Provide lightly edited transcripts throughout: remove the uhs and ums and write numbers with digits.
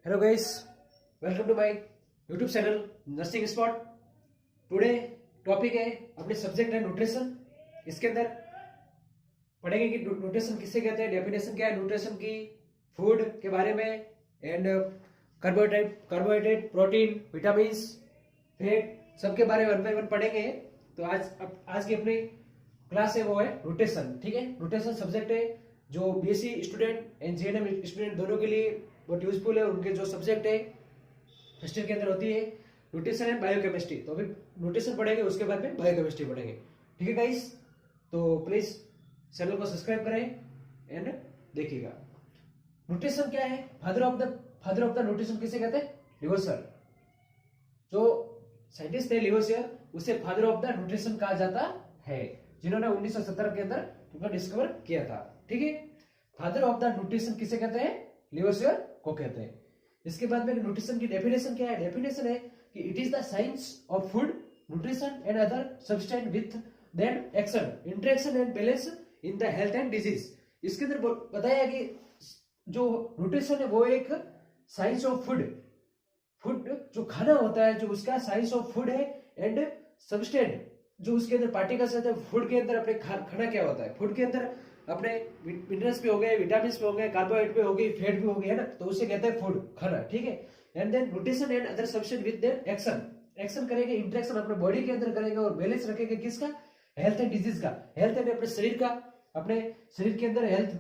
Hello guys, welcome to my YouTube channel nursing spot. Today topic है, अपने subject है nutrition. इसके अंदर पढ़ेंगे कि न्यूट्रिशन किसे कहते हैं, डेफिनेशन क्या है न्यूट्रिशन की, फूड के बारे में, and carbohydrate, protein, vitamin, fat, सबके बारे में वन बाय वन पढ़ेंगे। तो आज की अपनी क्लास है वो है न्यूट्रिशन। ठीक है, न्यूट्रिशन सब्जेक्ट है जो BSc student and GNM student दोनों के लिए बहुत यूजफुल है। उनके जो सब्जेक्ट है हिस्ट्री के अंदर होती है न्यूट्रिशन एंड बायोकेमिस्ट्री। तो अभी न्यूट्रिशन पढ़ेंगे, उसके बाद में बायोकेमिस्ट्री पढ़ेंगे। ठीक है गाइस, तो प्लीज चैनल को सब्सक्राइब करें एंड देखिएगा। न्यूट्रिशन क्या है? फादर ऑफ द न्यूट्रिशन किसे कहते हैं? लिवोसियर। जो साइंटिस्ट है लिवोसियर, उसे फादर ऑफ द न्यूट्रिशन कहा जाता है, जिन्होंने 1917 के अंदर उनका डिस्कवर किया था। ठीक है, फादर ऑफ द न्यूट्रिशन किसे कहते हैं? लिवोसियर को कहते हैं। इसके बाद में न्यूट्रिशन की डेफिनेशन क्या है? डेफिनेशन है कि it is the science of food, nutrition and other substance with then action, interaction and balance in the health and disease. इसके अंदर बताया कि जो न्यूट्रिशन है वो एक साइंस ऑफ फूड, जो खाना होता है, जो उसका साइंस ऑफ फूड है, एंड सब्सटेंस जो उसके अंदर पार्टिकल्स रहते हैं। फूड के अंदर अपने खाना क्या होता है? फूड के अंदर अपने मिनरल्स पे हो गए, विटामिन पे हो गए, कार्बोहाइड्रेट पे हो गई, फैट भी हो गई, है ना, तो उसे कहते हैं फूड, खाना। ठीक है, and then nutrition and other substance with their action करेंगे, इंटरेक्शन अपने बॉडी के अंदर करेंगे, और बैलेंस रखेंगे किसका? हेल्थ एंड डिजीज का। हेल्थ एंड अपने शरीर का, अपने शरीर के अंदर हेल्थ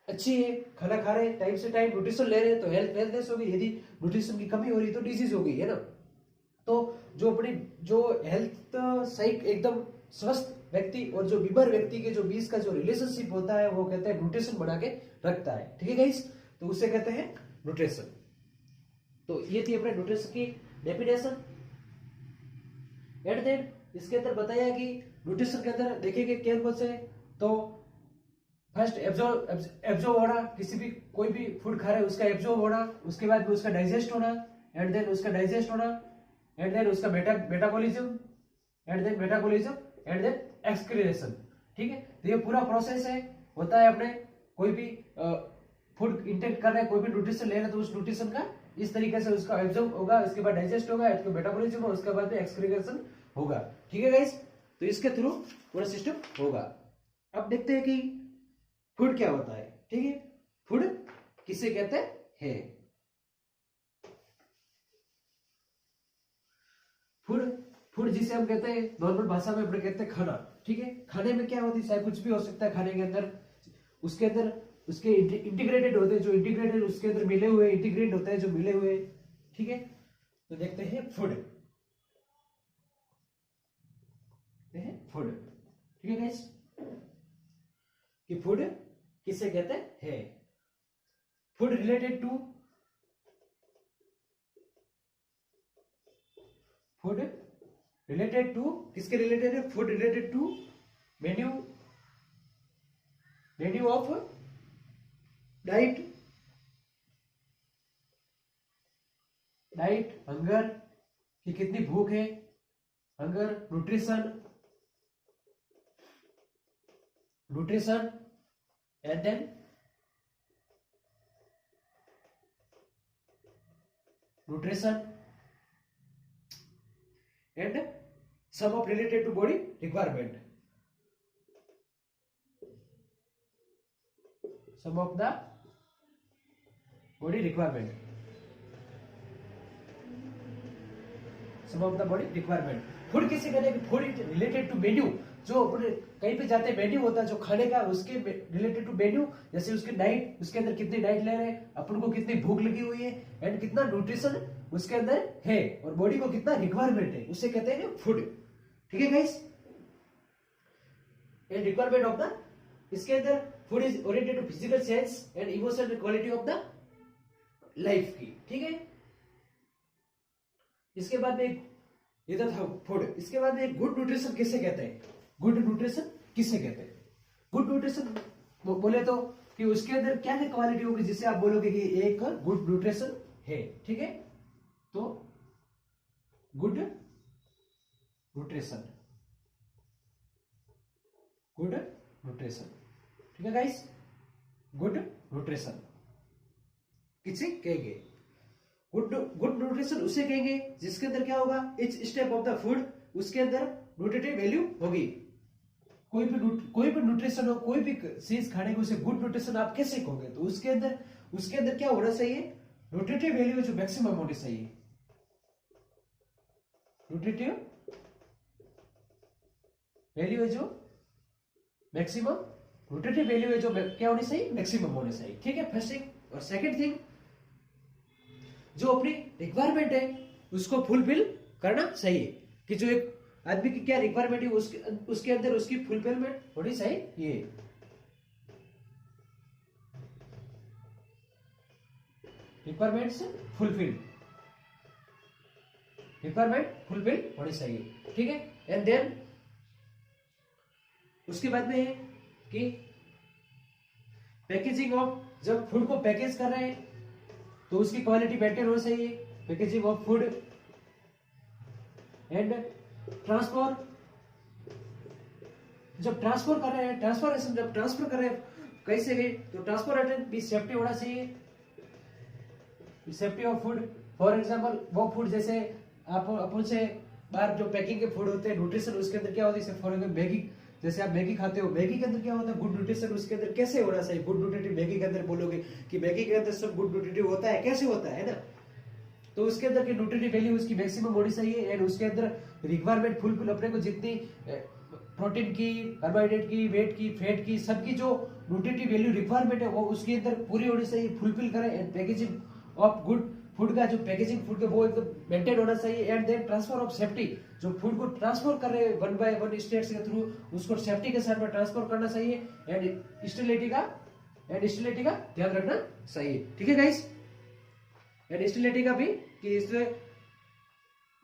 अच्छी है, खाना खा रहे हैं, टाइम से टाइम न्यूट्रिशन ले रहे हैं, तो हेल्थनेस होगी। यदि न्यूट्रिशन की कमी हो रही तो डिजीज हो गई, है ना। तो जो अपनी जो हेल्थ सही एकदम स्वस्थ व्यक्ति और जो बीमार व्यक्ति के जो बीच का जो रिलेशनशिप होता है वो कहते हैं न्यूट्रिशन बना के रखता है। ठीक है गाइस, तो उसे कहते हैं न्यूट्रिशन। तो ये थी अपने न्यूट्रिशन की डेफिनेशन। एट देन इसके अंदर बताया कि न्यूट्रिशन के अंदर देखेंगे क्या से, तो फर्स्ट एब्जॉर्ब होना, किसी भी कोई भी फूड खा रहे हैं उसका एब्जॉर्ब होना, उसके बाद में उसका डाइजेस्ट होना, एंड देन उसका डाइजेस्ट होना, एंड देन उसका मेटाबॉलिज्म, एंड देन एक्सक्रीशन। ठीक है, तो ये पूरा प्रोसेस है, होता है अपने कोई भी फूड इंटेक कर रहे हैं, कोई भी न्यूट्रिशन ले रहे हैं, तो उस न्यूट्रिशन का इस तरीके से उसका एब्जॉर्ब होगा, उसके बाद डाइजेस्ट होगा, इसके मेटाबॉलिज्म होगा, उसके बाद में एक्सक्रीशन होगा। ठीक है गाइस, तो इसके थ्रू पूरा सिस्टम होगा। अब देखते हैं कि फूड क्या होता है। ठीक है, फूड किसे कहते हैं? फूड जिसे हम कहते हैं नॉर्मल भाषा में अपने कहते हैं खाना। ठीक है, खाने में क्या होती है? चाहे कुछ भी हो सकता है खाने के अंदर, उसके अंदर उसके इंटीग्रेटेड होते हैं, जो इंटीग्रेटेड उसके अंदर मिले हुए, इंटीग्रेट होते हैं जो मिले हुए। ठीक है, तो देखते हैं फूड। ठीक है गाइस, कि फूड किसे कहते हैं? फूड रिलेटेड टू किसके रिलेटेड है? Food related to menu of diet, hunger कि कितनी भूख है, hunger, nutrition and then and some of related to body requirement, some of the body requirement। Food किसे कहते हैं? फूड रिलेटेड टू मेन्यू, जो अपने कहीं पे जाते हैं मेन्यू होता है जो खाने का, उसके रिलेटेड टू मेन्यू, जैसे उसकी डाइट, उसके अंदर कितनी डाइट ले रहे हैं, अपन को कितनी भूख लगी हुई है, एंड कितना न्यूट्रिशन उसके अंदर है, और बॉडी को कितना रिक्वायरमेंट है, उसे कहते हैं फूड। ठीक है guys, and requirement of the, इसके अंदर food is oriented to physical sense and emotional quality of the life की। ठीक है, इसके बाद में इधर था फूड। इसके बाद में गुड न्यूट्रिशन किसे कहते हैं? गुड न्यूट्रिशन बोले तो कि उसके अंदर क्या क्या क्वालिटी होगी जिससे आप बोलोगे कि एक गुड न्यूट्रिशन है। ठीक है, तो गुड न्यूट्रिशन, ठीक है गाइस, गुड न्यूट्रिशन किसे कहेंगे? गुड न्यूट्रिशन उसे कहेंगे जिसके अंदर क्या होगा, etch step of the food उसके अंदर न्यूट्रिटिव वैल्यू होगी। कोई भी न्यूट्रिशन हो, कोई भी चीज खाने को उसे गुड न्यूट्रिशन आप कैसे कहोगे, तो उसके अंदर क्या होना चाहिए, न्यूट्रिटिव वैल्यू जो मैक्सिमम होनी चाहिए। न्यूट्रिटिव वैल्यू है जो मैक्सिमम, न्यूट्रिटिव वैल्यू है जो क्या होनी चाहिए, मैक्सिमम होनी चाहिए। ठीक है, फर्स्ट थिंग। और सेकंड थिंग, जो अपनी रिक्वायरमेंट है उसको फुलफिल करना चाहिए, कि जो एक आदमी की क्या रिक्वायरमेंट है उसके अंदर उसकी फुलफिलमेंट होनी चाहिए। ये रिक्वायरमेंट्स रिक्वायरमेंट फुलफिल होनी चाहिए। ठीक है, एंड देन उसके बाद में है कि पैकेजिंग ऑफ, जब फूड को पैकेज कर रहे हैं तो उसकी क्वालिटी मेंटेन होनी चाहिए। Packaging of food and transfer, जब ट्रांसफर कर रहे हैं, ट्रांसफॉर्मेशन जब ट्रांसफर कर रहे हैं कैसे गए, तो ट्रांसफर भी सेफ्टी होना चाहिए, safety of food. For example वो फूड जैसे आप अपन से बाहर जो पैकिंग के फूड होते हैं, न्यूट्रिशन उसके अंदर क्या होती है, फॉर एग्जाम्पल मैगी, जैसे आप मैगी खाते हो, मैगी के अंदर क्या होता है, गुड न्यूट्रिशन उसके अंदर कैसे होना चाहिए, गुड न्यूट्रिटिव मैगी के अंदर बोलोगे कि मैगी के अंदर सब गुड न्यूट्रिटिव होता है, कैसे होता है ना, तो उसके अंदर की न्यूट्रिटिव वैल्यू उसकी मैक्सिमम होनी चाहिए। एंड उसके अंदर रिक्वायरमेंट फुलफिल, अपने को जितनी प्रोटीन की, कार्बोहाइड्रेट की, वेट की, फैट की, सबकी जो न्यूट्रिटिव वैल्यू रिक्वायरमेंट है वो उसके अंदर पूरी होनी चाहिए, फुलफिल करें। And packaging of good food का जो पैकेजिंग फूड का वो एकदम मेंटेन होना चाहिए। And then transfer of safety, जो फूड को ट्रांसफर कर रहे हैं वन बाय वन स्टेट्स के थ्रू, उसको सेफ्टी के साथ में ट्रांसफर करना चाहिए। एंड स्टेबिलिटी का ध्यान रखना चाहिए। ठीक है गाइस, एंड स्टेबिलिटी का भी कि इससे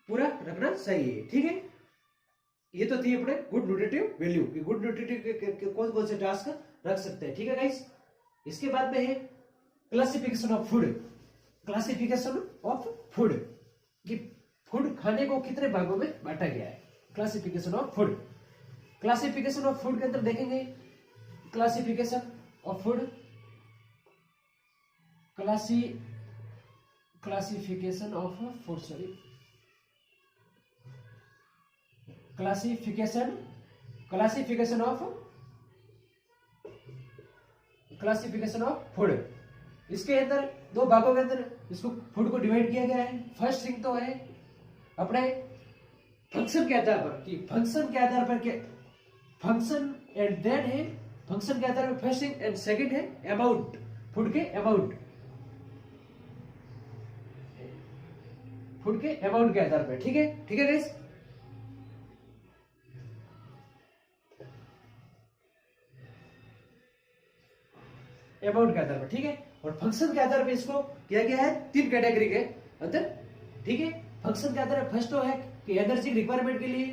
पूरा रखना चाहिए। ठीक है, ये तो थी अपने गुड न्यूट्रिटिव वैल्यू, कि गुड न्यूट्रिटिव के कौन कौन से टास्क रख सकते हैं। ठीक है गाइस, इसके बाद में है classification of food. Classification of food, कि फूड खाने को कितने भागों में बांटा गया है। Classification of food, classification of food के अंदर देखेंगे classification of food, classification of food, sorry, classification of food. इसके अंदर दो भागों के अंदर इसको फूड को डिवाइड किया गया है। फर्स्ट थिंग तो है अपने फंक्शन के आधार पर, कि फंक्शन के आधार पर क्या फंक्शन, एंड देन है फंक्शन के आधार पर फर्स्ट थिंग, एंड सेकंड है अमाउंट, फूड के अमाउंट, फूड के अमाउंट के आधार पर। ठीक है गाइस, अमाउंट के आधार पर। ठीक है, और फंक्शन के आधार पर इसको किया गया है तीन कैटेगरी के अंदर। ठीक है, फंक्शन के आधार पर फर्स्ट तो है कि एनर्जी रिक्वायरमेंट के लिए,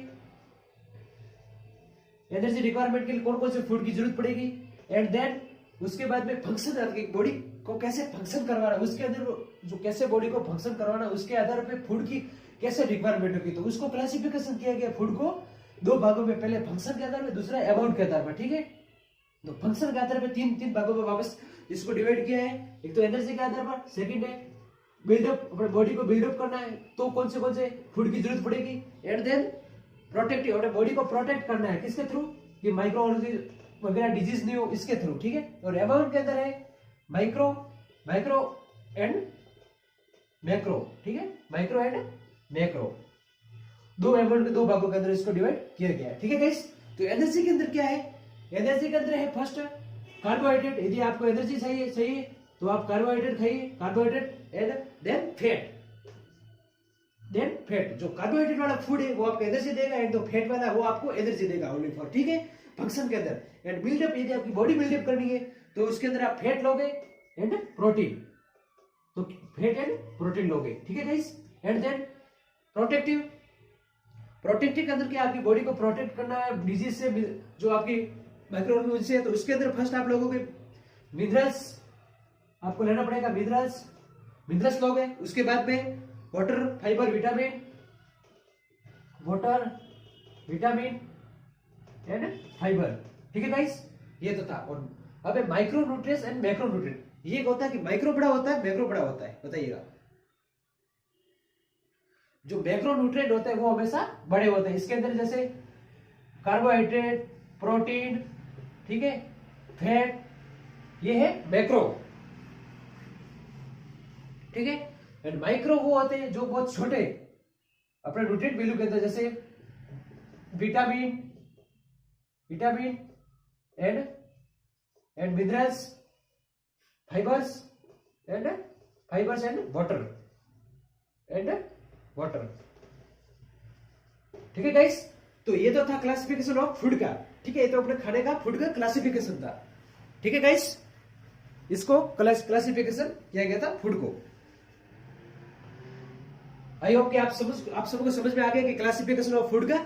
कौन कौन से फूड की जरूरत पड़ेगी। एंड देन उसके बाद में फंक्शन, बॉडी को कैसे फंक्शन करवाना, उसके अंदर जो कैसे बॉडी को फंक्शन करवाना, उसके आधार पर फूड की कैसे रिक्वायरमेंट होगी, तो उसको क्लासिफिकेशन किया गया फूड को दो भागों में, पहले फंक्शन के आधार पर, दूसरा अमाउंट के आधार पर। ठीक है, तो फंक्शन के आधार पर तीन भागों में वापस इसको डिवाइड किया है। एक तो एनर्जी के आधार पर, सेकंड है बिल्डअप, अपने बॉडी को बिल्डअप करना है तो कौन से फूड की जरूरत पड़ेगी। एंड देन प्रोटेक्टिव, अपने बॉडी को प्रोटेक्ट करना है किसके थ्रू, कि माइक्रो वगैरह डिजीज नहीं हो, इसके थ्रू। ठीक है, और अमाउंट के अंदर है माइक्रो एंड मैक्रो। ठीक है, माइक्रो एंड मैक्रो, दो अमाउंट के दो भागों के अंदर इसको डिवाइड किया गया है। ठीक है गाइस, तो एनर्जी के अंदर क्या है, एनर्जी के अंदर है फर्स्ट कार्बोहाइड्रेट। यदि आपको एनर्जी चाहिए तो आप कार्बोहाइड्रेट खाइए, कार्बोहाइड्रेट एंड देन फैट। जो कार्बोहाइड्रेट वाला फूड है वो आपको एनर्जी देगा, एंड जो फैट वाला है वो आपको एनर्जी देगा ओनली फॉर। ठीक है, फंक्शन के अंदर। एंड बिल्डअप, यदि आपकी बॉडी बिल्डअप करनी है तो उसके अंदर आप फैट लोगे एंड प्रोटीन, तो फैट एंड प्रोटीन लोगे। ठीक है गाइस, एंड देन प्रोटेक्टिव के अंदर क्या, आपकी बॉडी को प्रोटेक्ट करना है डिजीज से, जो आपकी माइक्रोऑर्गेनिज्म से है, तो उसके अंदर फर्स्ट आप लोगों के मिनरल्स आपको लेना पड़ेगा, मिनरल्स लोगे। उसके बाद में water, fibre, vitamin and fibre. ठीक है गाइस, ये तो था। और अब micro nutrients and macro nutrient, ये होता है कि माइक्रो बड़ा होता है, मैक्रो बड़ा होता है, बताइएगा। जो मैक्रो न्यूट्रिएंट होते हैं वो हमेशा बड़े होते हैं। इसके अंदर जैसे कार्बोहाइड्रेट, प्रोटीन, ठीक है, फैट, ये है मैक्रो, ठीक है। एंड माइक्रो वो होते हैं जो बहुत छोटे अपने न्यूट्रिएंट वैल्यू के अंदर, जैसे vitamin vitamin and minerals, fibres and water, ठीक है गाइस। तो ये तो था क्लासिफिकेशन ऑफ फूड का, ठीक है, ये तो अपने खाने का फूड का क्लासिफिकेशन था, ठीक है गाइस। इसको क्लासिफिकेशन किया गया था फूड को। आई होप कि आप सबको समझ में आ गया कि क्लासिफिकेशन ऑफ फूड का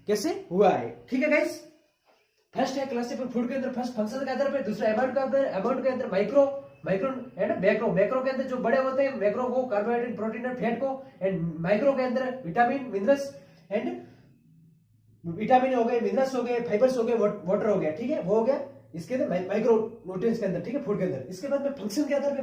कैसे हुआ है, ठीक है गाइस। फर्स्ट है क्लासिफिकेशन फूड के अंदर, फर्स्ट फंक्शन के आधार पर, दूसरा अमाउंट के अंदर माइक्रो एंड मैक्रो। मैक्रो के अंदर जो बड़े होते हैं, मैक्रो को कार्बोहाइड्रेट, प्रोटीन और फैट को, एंड माइक्रो के अंदर विटामिन, मिनरल्स एंड विटामिन हो गए, मिनरल्स हो गए, फाइबर्स हो गए, वाटर हो गया, ठीक है, वो हो गया इसके अंदर माइक्रो न्यूट्रिएंट्स के अंदर, ठीक है, फूड के अंदर। इसके बाद में फंक्शन के आधार पे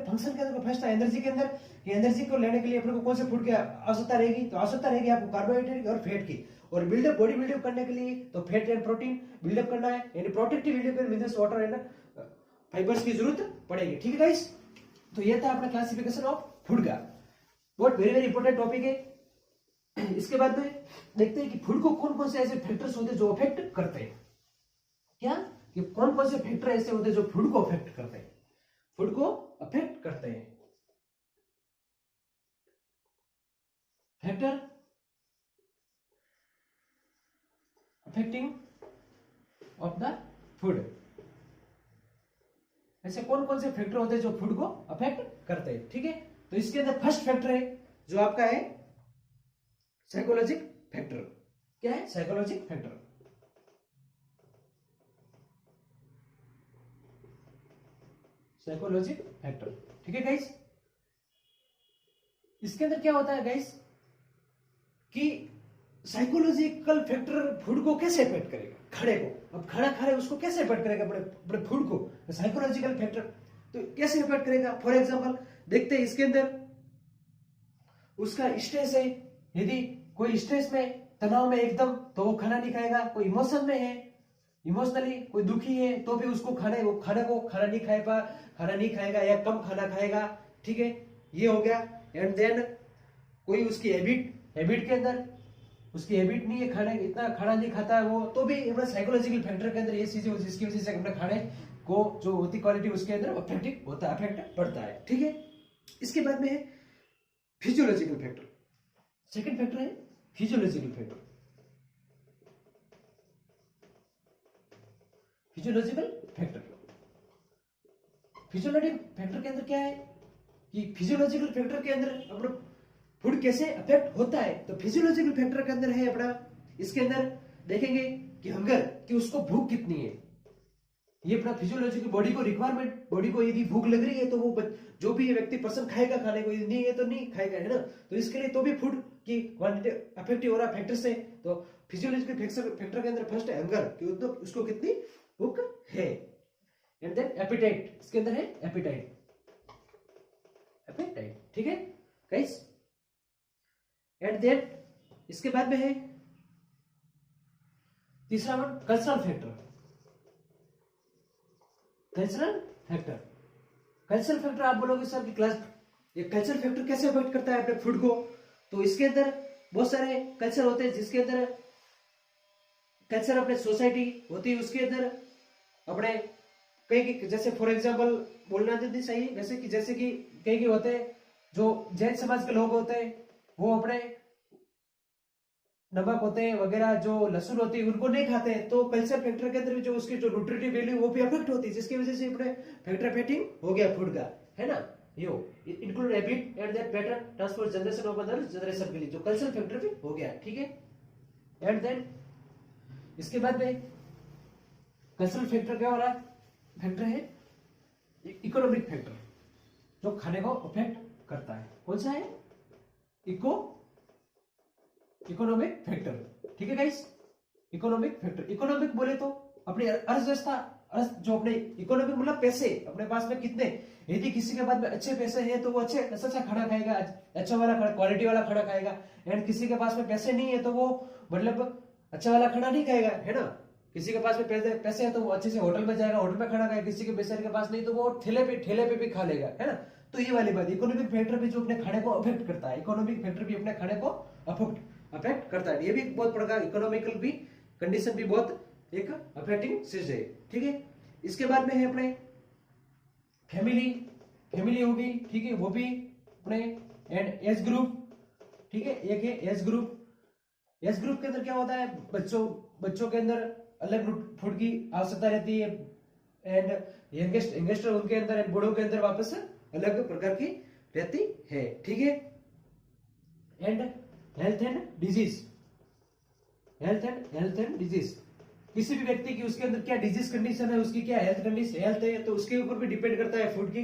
फर्स्ट है एनर्जी के अंदर। एनर्जी को लेने के लिए अपने को कौन से फूड की आवश्यकता रहेगी? तो आवश्यकता रहेगी आपको कार्बोहाइड्रेट और फैट की। और बिल्डअप, बॉडी बिल्डअप करने के लिए तो फैट एंड प्रोटीन बिल्डअप करना है, यानी प्रोटेक्टिव बिल्डअप में मिनरल्स, वाटर एंड फाइबर्स की जरूरत पड़ेगी, ठीक है गाइस। तो ये था अपना क्लासिफिकेशन ऑफ फूड का, बहुत वेरी इंपॉर्टेंट टॉपिक है। इसके बाद में देखते हैं कि फूड को कौन कौन से ऐसे फैक्टर्स होते हैं जो अफेक्ट करते हैं। क्या कि कौन कौन से फैक्टर ऐसे होते हैं जो फूड को अफेक्ट करते हैं, फूड को अफेक्ट करते हैं। Factor affecting of the food, ऐसे कौन कौन से फैक्टर होते हैं जो फूड को अफेक्ट करते हैं, ठीक है। तो इसके अंदर फर्स्ट फैक्टर है जो आपका है साइकोलॉजिक फैक्टर। क्या है? Psychologic factor. साइकोलॉजिक फैक्टर, ठीक है गाइस। इसके अंदर क्या होता है गाइस कि साइकोलॉजिकल फैक्टर फूड को कैसे अफेक्ट करेगा? खाने को, अब खाना खा रहे उसको कैसे अफेक्ट करेगा अपने फूड को? साइकोलॉजिकल फैक्टर तो कैसे अफेक्ट करेगा? फॉर एग्जांपल देखते हैं इसके अंदर उसका स्ट्रेस है, यदि कोई स्ट्रेस में, तनाव में एकदम, तो वो खाना नहीं खाएगा। कोई इमोशन में है, इमोशनली कोई दुखी है, तो भी उसको खाना नहीं खाएगा या कम खाना खाएगा, ठीक है, ये हो गया। एंड देन कोई उसकी हैबिट के अंदर उसकी हैबिट नहीं है, खाने इतना खाना नहीं खाता है वो, तो भी अपना साइकोलॉजिकल फैक्टर के अंदर ये चीजें जिसकी वजह से अपने खाने को जो होती क्वालिटी उसके अंदर अफेक्ट पड़ता है, ठीक है। इसके बाद में है फिजियोलॉजिकल फैक्टर। सेकंड फैक्टर है फिजियोलॉजिकल फैक्टर। फिजियोलॉजिकल फैक्टर के अंदर क्या है कि फिजियोलॉजिकल फैक्टर के अंदर अपना फूड कैसे अफेक्ट होता है। तो फिजियोलॉजिकल फैक्टर के अंदर है अपना, इसके अंदर देखेंगे कि हंगर, कि उसको भूख कितनी है। ये अपना फिजियोलॉजिकल बॉडी को रिक्वायरमेंट, बॉडी को यदि भूख लग रही है तो वो जो भी व्यक्ति पर्सन खाएगा खाने को, यदि नहीं है तो नहीं खाएगा, है ना। तो इसके लिए तो भी फूड की क्वांटिटी अफेक्टिव हो रहा फैक्टर से। तो फिजियोलॉजिकल फैक्टर के अंदर फर्स्ट है हंगर, कि उसको कितनी भूख है। एंड देन एपिटाइट, इसके अंदर है एपिटाइट, ठीक है गाइस। एंड देन इसके बाद में है तीसरा one cultural factor. Cultural factor आप बोलोगे सर कि क्लास ये कल्चरल फैक्टर कैसे अफेक्ट करता है अपने फूड को? तो इसके अंदर बहुत सारे कल्चर होते हैं, जिसके अंदर कल्चर अपने सोसाइटी होती है, उसके अंदर अपने कई, जैसे फॉर एग्जांपल बोलना नहीं चाहिए, जैसे कि कई होते हैं जो जैन समाज के लोग होते हैं, वो अपने नमक होते हैं वगैरह, जो लहसुन होती है, उनको नहीं खाते हैं। तो कल्चर फैक्टर के अंदर भी जो उसकी जो न्यूट्रिटिव वैल्यू वो भी अफेक्ट होती है, जिसकी वजह से अपने फैक्टर अफेक्टिंग हो गया फूड का, है ना। यो include habit and that pattern transfer generation of other generation के लिए जो कल्चरल फैक्टर भी हो गया, ठीक है। एंड देन इसके बाद में कल्चरल फैक्टर क्या हो रहा है? फैक्टर है इकोनॉमिक फैक्टर, जो खाने को अफेक्ट करता है। कौन सा है? इकोनॉमिक फैक्टर, ठीक है गाइस। इकोनॉमिक फैक्टर, इकोनॉमिक बोले तो अपनी अर्थव्यवस्था जो अपने इकोनॉमिक मतलब पैसे अपने पास में कितने, यदि किसी के पास में अच्छे पैसे हैं तो वो अच्छा खाना खाएगा, अच्छा वाला खाना, क्वालिटी वाला खाना खाएगा। एंड किसी के पास में पैसे नहीं है तो वो मतलब अच्छा वाला खाना नहीं खाएगा, है ना। किसी के पास में पैसे है तो वो अच्छे से होटल में जाएगा, होटल में खाना खाएगा। किसी के पैसे के पास नहीं तो वो ठेले पे भी खा लेगा, है ना। तो ये वाली बात, इकोनॉमिक फैक्टर भी जो अपने खाने को अफेक्ट करता है, इकोनॉमिक फैक्टर भी अपने खाने को अफेक्ट करता है। ये भी बहुत प्रकार इकोनॉमिकल भी कंडीशन भी बहुत एक अफेक्टिंग चीज है, ठीक है। इसके बाद में है अपने फैमिली होगी, ठीक है, वो भी अपने एंड एज ग्रुप, ठीक है। एक है एज ग्रुप के अंदर क्या होता है, बच्चों के अंदर अलग फूड की आवश्यकता रहती है। एंड यंगस्टर उनके अंदर एंड बूढ़ों के अंदर वापस अलग प्रकार की रहती है, ठीक है। एंड हेल्थ एंड डिजीज, किसी भी व्यक्ति की उसके अंदर क्या डिजीज कंडीशन है, उसकी क्या हेल्थ है, तो उसके ऊपर भी डिपेंड करता है फूड की